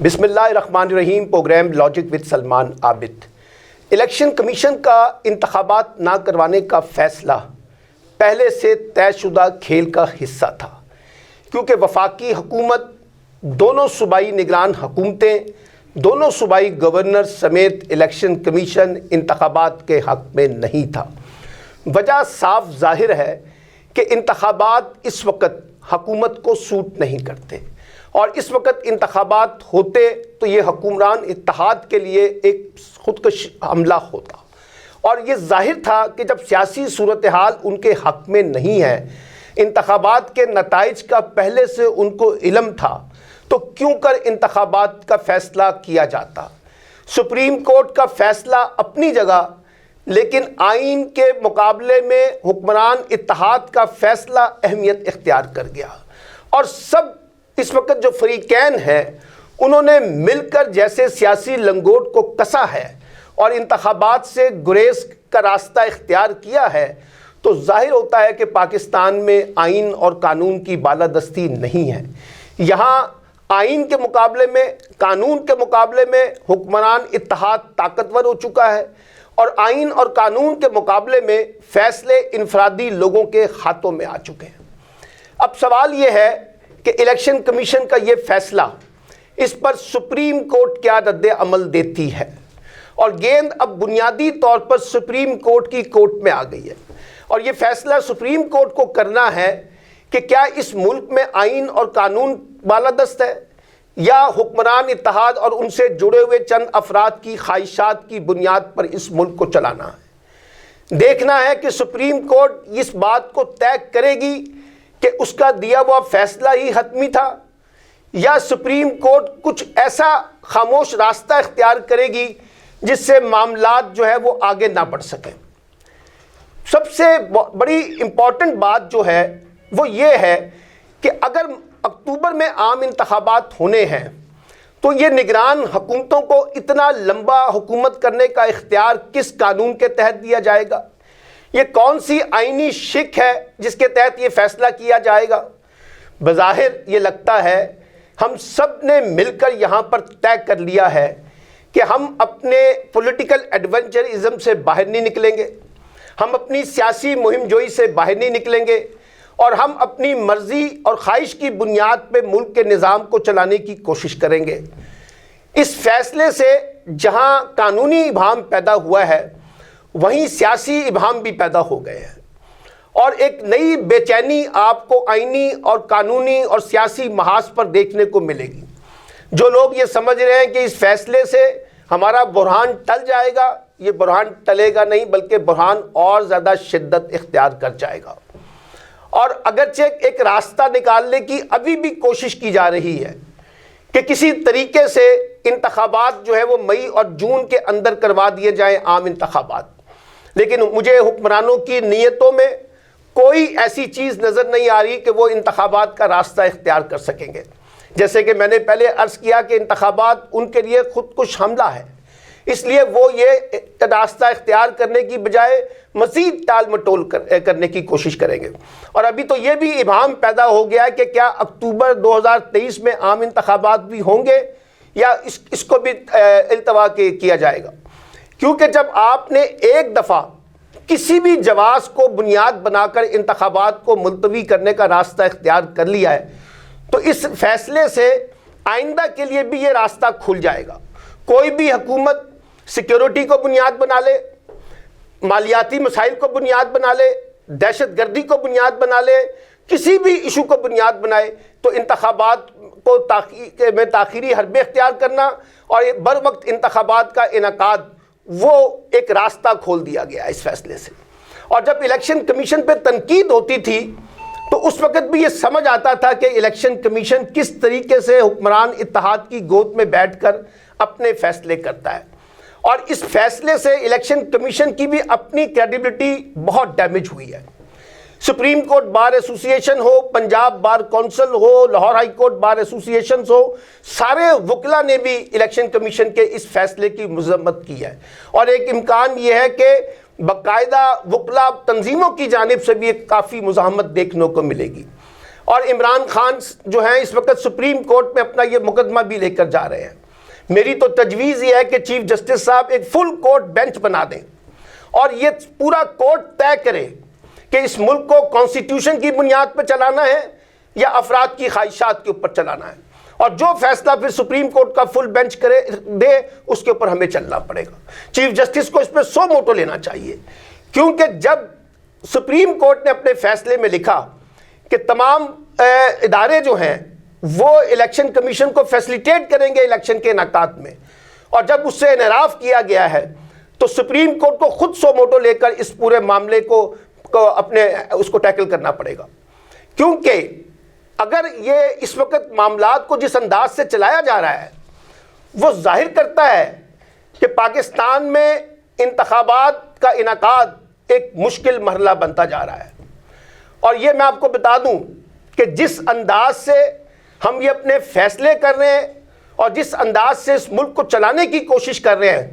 بسم اللہ الرحمن الرحیم۔ Programme logic with Salman Abid. Election commission کا انتخابات نہ کروانے کا فیصلہ پہلے سے طے شدہ کھیل کا حصہ تھا، کیونکہ وفاقی حکومت، دونوں صوبائی نگران حکومتیں، دونوں صوبائی گورنر سمیت الیکشن کمیشن انتخابات کے حق میں نہیں تھا۔ وجہ صاف ظاہر ہے کہ انتخابات اس وقت حکومت کو سوٹ نہیں کرتے، اور اس وقت انتخابات ہوتے تو یہ حکمران اتحاد کے لیے ایک خودکش حملہ ہوتا، اور یہ ظاہر تھا کہ جب سیاسی صورتحال ان کے حق میں نہیں ہے، انتخابات کے نتائج کا پہلے سے ان کو علم تھا، تو کیوں کر انتخابات کا فیصلہ کیا جاتا۔ سپریم کورٹ کا فیصلہ اپنی جگہ، لیکن آئین کے مقابلے میں حکمران اتحاد کا فیصلہ اہمیت اختیار کر گیا، اور سب اس وقت جو فریقین ہیں انہوں نے مل کر جیسے سیاسی لنگوٹ کو کسا ہے اور انتخابات سے گریز کا راستہ اختیار کیا ہے، تو ظاہر ہوتا ہے کہ پاکستان میں آئین اور قانون کی بالادستی نہیں ہے۔ یہاں آئین کے مقابلے میں، قانون کے مقابلے میں حکمران اتحاد طاقتور ہو چکا ہے، اور آئین اور قانون کے مقابلے میں فیصلے انفرادی لوگوں کے ہاتھوں میں آ چکے ہیں۔ اب سوال یہ ہے کہ الیکشن کمیشن کا یہ فیصلہ، اس پر سپریم کورٹ کیا رد عمل دیتی ہے، اور گیند اب بنیادی طور پر سپریم کورٹ کی کورٹ میں آ گئی ہے، اور یہ فیصلہ سپریم کورٹ کو کرنا ہے کہ کیا اس ملک میں آئین اور قانون بالادست ہے، یا حکمران اتحاد اور ان سے جڑے ہوئے چند افراد کی خواہشات کی بنیاد پر اس ملک کو چلانا ہے۔ دیکھنا ہے کہ سپریم کورٹ اس بات کو طے کرے گی کہ اس کا دیا ہوا فیصلہ ہی حتمی تھا، یا سپریم کورٹ کچھ ایسا خاموش راستہ اختیار کرے گی جس سے معاملات جو ہے وہ آگے نہ بڑھ سکیں۔ سب سے بڑی امپورٹنٹ بات جو ہے وہ یہ ہے کہ اگر اکتوبر میں عام انتخابات ہونے ہیں تو یہ نگران حکومتوں کو اتنا لمبا حکومت کرنے کا اختیار کس قانون کے تحت دیا جائے گا؟ یہ کون سی آئینی شک ہے جس کے تحت یہ فیصلہ کیا جائے گا؟ بظاہر یہ لگتا ہے ہم سب نے مل کر یہاں پر طے کر لیا ہے کہ ہم اپنے پولیٹیکل ایڈونچرزم سے باہر نہیں نکلیں گے، ہم اپنی سیاسی مہم جوئی سے باہر نہیں نکلیں گے، اور ہم اپنی مرضی اور خواہش کی بنیاد پہ ملک کے نظام کو چلانے کی کوشش کریں گے۔ اس فیصلے سے جہاں قانونی ابہام پیدا ہوا ہے، وہیں سیاسی ابہام بھی پیدا ہو گئے ہیں، اور ایک نئی بے چینی آپ کو آئینی اور قانونی اور سیاسی محاذ پر دیکھنے کو ملے گی۔ جو لوگ یہ سمجھ رہے ہیں کہ اس فیصلے سے ہمارا بحران ٹل جائے گا، یہ بحران ٹلے گا نہیں، بلکہ بحران اور زیادہ شدت اختیار کر جائے گا۔ اور اگرچہ ایک راستہ نکالنے کی ابھی بھی کوشش کی جا رہی ہے کہ کسی طریقے سے انتخابات جو ہے وہ مئی اور جون کے اندر کروا دیے جائیں، عام انتخابات، لیکن مجھے حکمرانوں کی نیتوں میں کوئی ایسی چیز نظر نہیں آ رہی کہ وہ انتخابات کا راستہ اختیار کر سکیں گے۔ جیسے کہ میں نے پہلے عرض کیا کہ انتخابات ان کے لیے خودکش حملہ ہے، اس لیے وہ یہ راستہ اختیار کرنے کی بجائے مزید ٹال مٹول کرنے کی کوشش کریں گے۔ اور ابھی تو یہ بھی ابہام پیدا ہو گیا ہے کہ کیا اکتوبر 2023 میں عام انتخابات بھی ہوں گے، یا اس کو بھی التوا کیا جائے گا، کیونکہ جب آپ نے ایک دفعہ کسی بھی جواز کو بنیاد بنا کر انتخابات کو ملتوی کرنے کا راستہ اختیار کر لیا ہے، تو اس فیصلے سے آئندہ کے لیے بھی یہ راستہ کھل جائے گا۔ کوئی بھی حکومت سیکیورٹی کو بنیاد بنا لے، مالیاتی مسائل کو بنیاد بنا لے، دہشت گردی کو بنیاد بنا لے، کسی بھی ایشو کو بنیاد بنائے، تو انتخابات کو میں تاخیری حربے اختیار کرنا اور بر وقت انتخابات کا انعقاد، وہ ایک راستہ کھول دیا گیا اس فیصلے سے۔ اور جب الیکشن کمیشن پہ تنقید ہوتی تھی تو اس وقت بھی یہ سمجھ آتا تھا کہ الیکشن کمیشن کس طریقے سے حکمران اتحاد کی گود میں بیٹھ کر اپنے فیصلے کرتا ہے، اور اس فیصلے سے الیکشن کمیشن کی بھی اپنی کریڈیبلٹی بہت ڈیمیج ہوئی ہے۔ سپریم کورٹ بار ایسوسی ایشن ہو، پنجاب بار کونسل ہو، لاہور ہائی کورٹ بار ایسوسی ایشنز ہو، سارے وکلا نے بھی الیکشن کمیشن کے اس فیصلے کی مذمت کی ہے، اور ایک امکان یہ ہے کہ باقاعدہ وکلا تنظیموں کی جانب سے بھی ایک کافی مزاحمت دیکھنے کو ملے گی۔ اور عمران خان جو ہیں اس وقت سپریم کورٹ میں اپنا یہ مقدمہ بھی لے کر جا رہے ہیں۔ میری تو تجویز یہ ہے کہ چیف جسٹس صاحب ایک فل کورٹ بینچ بنا دیں اور یہ پورا کورٹ طے کرے کہ اس ملک کو کانسٹیٹیوشن کی بنیاد پر چلانا ہے یا افراد کی خواہشات کے اوپر چلانا ہے، اور جو فیصلہ پھر سپریم کورٹ کا فل بینچ کرے دے اس کے اوپر ہمیں چلنا پڑے گا۔ چیف جسٹس کو اس پہ سو موٹو لینا چاہیے، کیونکہ جب سپریم کورٹ نے اپنے فیصلے میں لکھا کہ تمام ادارے جو ہیں وہ الیکشن کمیشن کو فیسیلیٹیٹ کریں گے الیکشن کے انعقاد میں، اور جب اس سے انحراف کیا گیا ہے تو سپریم کورٹ کو خود سو موٹو لے کر اس پورے معاملے کو اس کو ٹیکل کرنا پڑے گا، کیونکہ اگر یہ اس وقت معاملات کو جس انداز سے چلایا جا رہا ہے وہ ظاہر کرتا ہے کہ پاکستان میں انتخابات کا انعقاد ایک مشکل مرحلہ بنتا جا رہا ہے۔ اور یہ میں آپ کو بتا دوں کہ جس انداز سے ہم یہ اپنے فیصلے کر رہے ہیں اور جس انداز سے اس ملک کو چلانے کی کوشش کر رہے ہیں،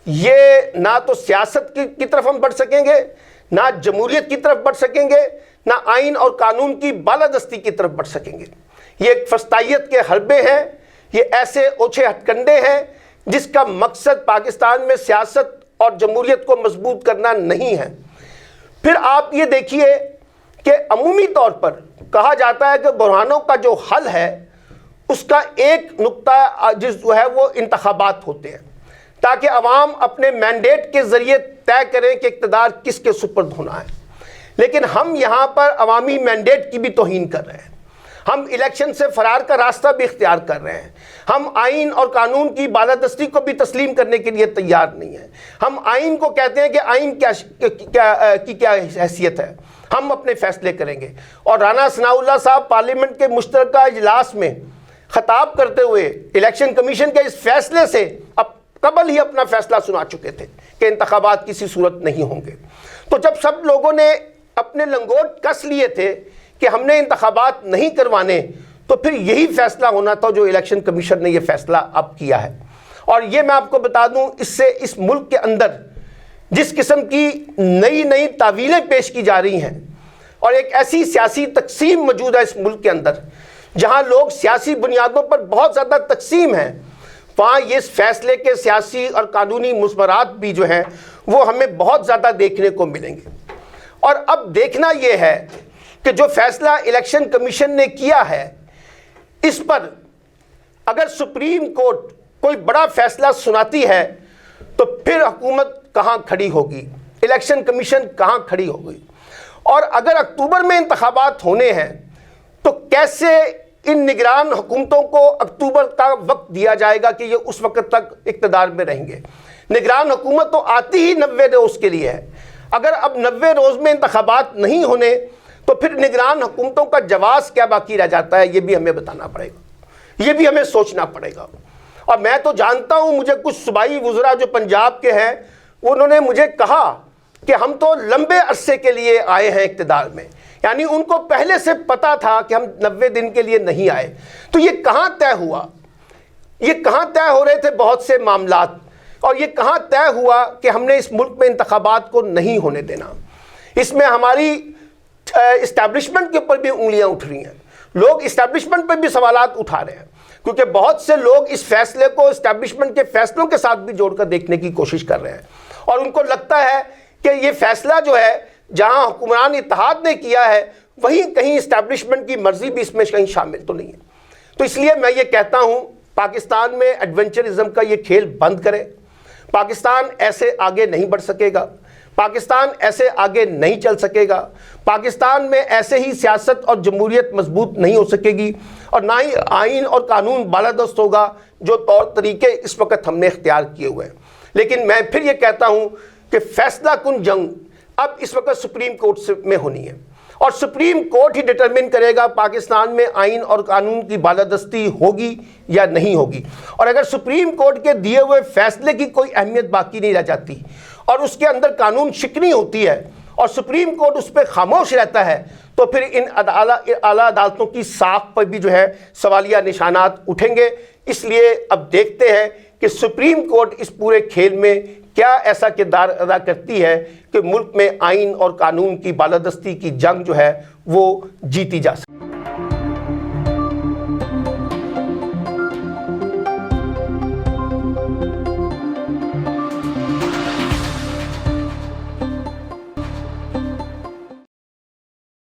یہ نہ تو سیاست کی طرف ہم بڑھ سکیں گے، نہ جمہوریت کی طرف بڑھ سکیں گے، نہ آئین اور قانون کی بالادستی کی طرف بڑھ سکیں گے۔ یہ ایک فسطائیت کے حربے ہیں، یہ ایسے اوچھے ہتھ کنڈے ہیں جس کا مقصد پاکستان میں سیاست اور جمہوریت کو مضبوط کرنا نہیں ہے۔ پھر آپ یہ دیکھیے کہ عمومی طور پر کہا جاتا ہے کہ بحرانوں کا جو حل ہے اس کا ایک نقطہ جو ہے وہ انتخابات ہوتے ہیں، تاکہ عوام اپنے مینڈیٹ کے ذریعے طے کریں کہ اقتدار کس کے سپرد ہونا ہے۔ لیکن ہم یہاں پر عوامی مینڈیٹ کی بھی توہین کر رہے ہیں، ہم الیکشن سے فرار کا راستہ بھی اختیار کر رہے ہیں، ہم آئین اور قانون کی بالادستی کو بھی تسلیم کرنے کے لیے تیار نہیں ہیں۔ ہم آئین کو کہتے ہیں کہ آئین کیا حیثیت ہے، ہم اپنے فیصلے کریں گے۔ اور رانا ثناء اللہ صاحب پارلیمنٹ کے مشترکہ اجلاس میں خطاب کرتے ہوئے الیکشن کمیشن کے اس فیصلے سے قبل ہی اپنا فیصلہ سنا چکے تھے کہ انتخابات کسی صورت نہیں ہوں گے۔ تو جب سب لوگوں نے اپنے لنگوٹ کس لیے تھے کہ ہم نے انتخابات نہیں کروانے، تو پھر یہی فیصلہ ہونا تھا جو الیکشن کمیشن نے یہ فیصلہ اب کیا ہے۔ اور یہ میں آپ کو بتا دوں، اس سے اس ملک کے اندر جس قسم کی نئی تعویلیں پیش کی جا رہی ہیں اور ایک ایسی سیاسی تقسیم موجود ہے اس ملک کے اندر جہاں لوگ سیاسی بنیادوں پر بہت زیادہ تقسیم ہیں، وہاں یہ اس فیصلے کے سیاسی اور قانونی مثمرات بھی جو ہیں وہ ہمیں بہت زیادہ دیکھنے کو ملیں گے۔ اور اب دیکھنا یہ ہے کہ جو فیصلہ الیکشن کمیشن نے کیا ہے اس پر اگر سپریم کورٹ کوئی بڑا فیصلہ سناتی ہے تو پھر حکومت کہاں کھڑی ہوگی، الیکشن کمیشن کہاں کھڑی ہوگی، اور اگر اکتوبر میں انتخابات ہونے ہیں تو کیسے ان نگران حکومتوں کو اکتوبر کا وقت دیا جائے گا کہ یہ اس وقت تک اقتدار میں رہیں گے۔ نگران حکومت تو آتی ہی 90 روز کے لیے ہے، اگر اب 90 روز میں انتخابات نہیں ہونے تو پھر نگران حکومتوں کا جواز کیا باقی رہ جاتا ہے، یہ بھی ہمیں بتانا پڑے گا، یہ بھی ہمیں سوچنا پڑے گا۔ اور میں تو جانتا ہوں، مجھے کچھ صوبائی وزراء جو پنجاب کے ہیں انہوں نے مجھے کہا کہ ہم تو لمبے عرصے کے لیے آئے ہیں اقتدار میں، یعنی ان کو پہلے سے پتا تھا کہ ہم 90 دن کے لیے نہیں آئے۔ تو یہ کہاں طے ہوا، یہ کہاں طے ہو رہے تھے بہت سے معاملات، اور یہ کہاں طے ہوا کہ ہم نے اس ملک میں انتخابات کو نہیں ہونے دینا۔ اس میں ہماری اسٹیبلشمنٹ کے اوپر بھی انگلیاں اٹھ رہی ہیں، لوگ اسٹیبلشمنٹ پہ بھی سوالات اٹھا رہے ہیں، کیونکہ بہت سے لوگ اس فیصلے کو اسٹیبلشمنٹ کے فیصلوں کے ساتھ بھی جوڑ کر دیکھنے کی کوشش کر رہے ہیں، اور ان کو لگتا ہے کہ یہ فیصلہ جو ہے جہاں حکمران اتحاد نے کیا ہے وہیں کہیں اسٹیبلشمنٹ کی مرضی بھی اس میں کہیں شامل تو نہیں ہے۔ تو اس لیے میں یہ کہتا ہوں، پاکستان میں ایڈونچرزم کا یہ کھیل بند کرے، پاکستان ایسے آگے نہیں بڑھ سکے گا، پاکستان ایسے آگے نہیں چل سکے گا، پاکستان میں ایسے ہی سیاست اور جمہوریت مضبوط نہیں ہو سکے گی، اور نہ ہی آئین اور قانون بالادست ہوگا جو طور طریقے اس وقت ہم نے اختیار کیے ہوئے ہیں۔ لیکن میں پھر یہ کہتا ہوں کہ فیصلہ کن جنگ اب اس وقت سپریم کورٹ میں ہونی ہے، اور سپریم کورٹ ہی ڈٹرمن کرے گا پاکستان میں آئین اور قانون کی بالادستی ہوگی یا نہیں ہوگی۔ اور اگر سپریم کورٹ کے دیے ہوئے فیصلے کی کوئی اہمیت باقی نہیں رہ جاتی اور اس کے اندر قانون شکنی ہوتی ہے اور سپریم کورٹ اس پہ خاموش رہتا ہے، تو پھر ان اعلیٰ عدالتوں کی ساکھ پر بھی جو ہے سوالیہ نشانات اٹھیں گے۔ اس لیے اب دیکھتے ہیں کہ سپریم کورٹ اس پورے کھیل میں کیا ایسا کردار ادا کرتی ہے کہ ملک میں آئین اور قانون کی بالادستی کی جنگ جو ہے وہ جیتی جا سکے۔